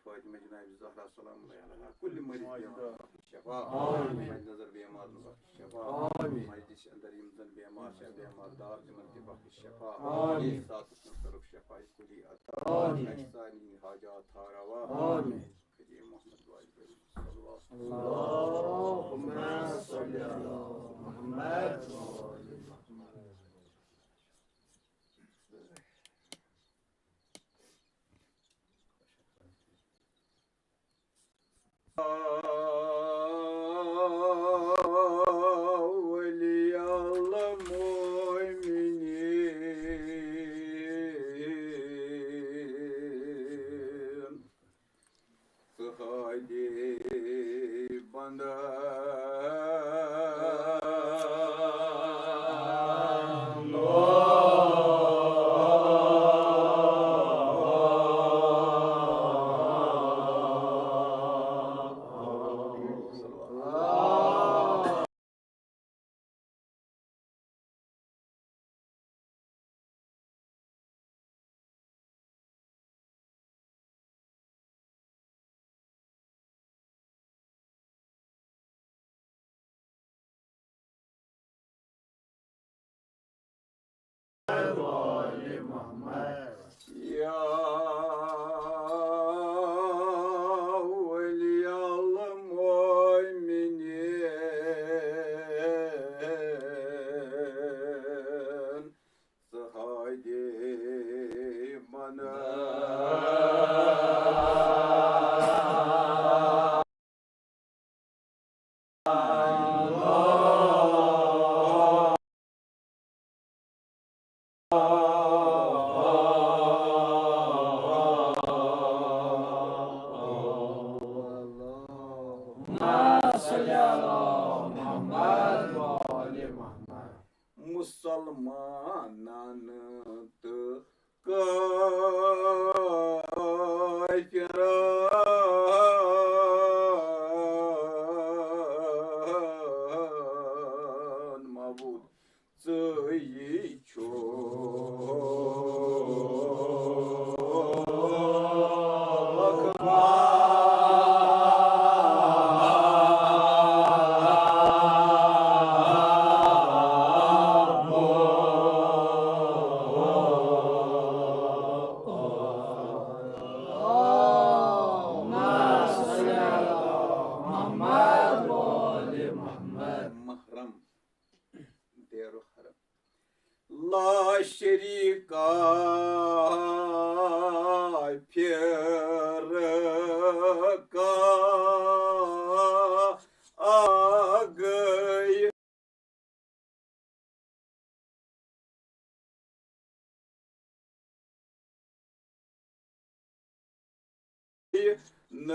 फातिमा जनाब ज़हरा सलाम अलैहा कुल मरीज बीमार शफा मद नजर बीमार शफा मजलिस अंदर यम जन बीमार छ बीमार दार तिमन ते बख्श शफा साथ तरफ शफा कुली अता सानी हाजात हारवा कदी मोहम्मद वाली अल्लाहुम्मा सल्ली अला मुहम्मद व अली मुहम्मद। या वली अल्लाह मोमिनीन सहाये मना मुसलमान तो काफिरान मबूद सही छो महरम देरो हरम ला शरीका फिर का आ गई न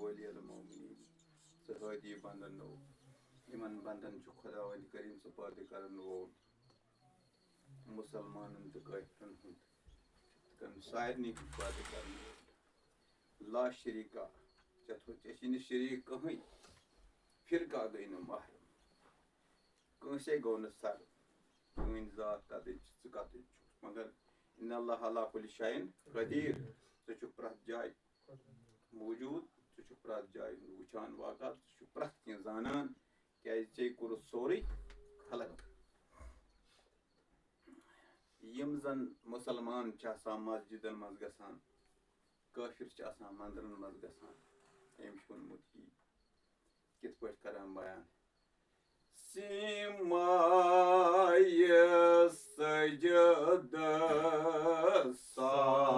वलियल मोमिनीन सहादी बंदन नो इमन बंदन जो खुदा वली करीम से पैदा करन वो मुसलमानन तो काफिरन हुंद कन सारनी पैदा करन ला शरीका चतुर चशिन शरीक कहीं फिर का गई न महरम कंसे गो न सर तुन जात कत मगर इन अल्लाह अला कुल शैइन कदीर छु प्रत जाय मौजूद छु प्रत जाय वुचान वाकत छु प्रत कि जानन क्या चे कुर सोरी खलक यम जन मुसलमान छ आसान मस्जिदन मज गसान काफिर छ आसान मंदिरन मज गसान एम शुनमुत ही कित पट करन बयान सिमाय सजद साजद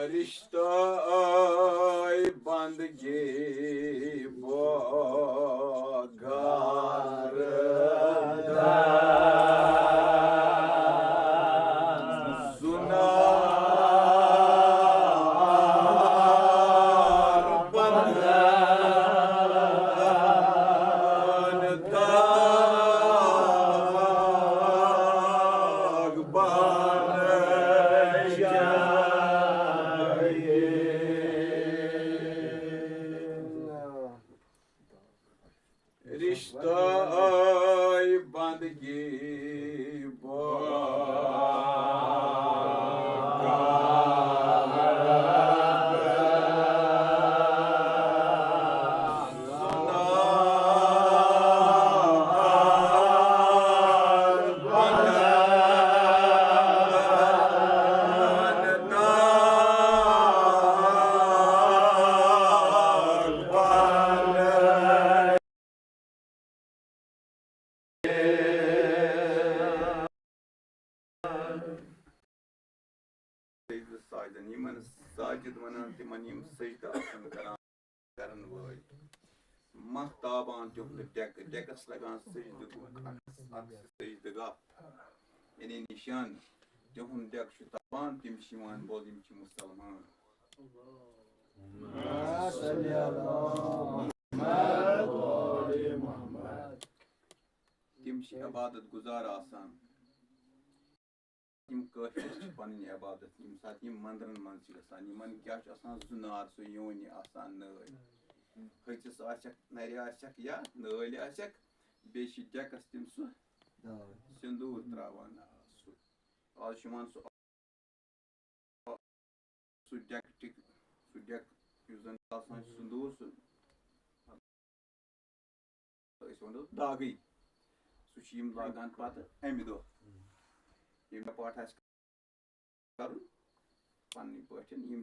रिश्ता बंदगी घर सुना रिश्ता बंदगी साजिद वनान तिमन यम सजदा आसन करन वोल महताबान तुहद डेकस लगान सजद सजदगा यानी निशान तुहद डेक छु ताबान तिम शिवान बोल यम छु मुसलमान तिम छु इबादत गुजार आसान यम काफिर पन इबादत यम साथ यम मंदिरन मन गसान यमन क्या जुनार सो योनि आसान नई हचस आसक नर आसक या नल आसक बे डेकस तिम सु सिंदूर त्रावान आज सु डेक युजन आसान सिंदूर सु दागई सु लागान पत अमि दो ये पाठ कर पन्नी पन यम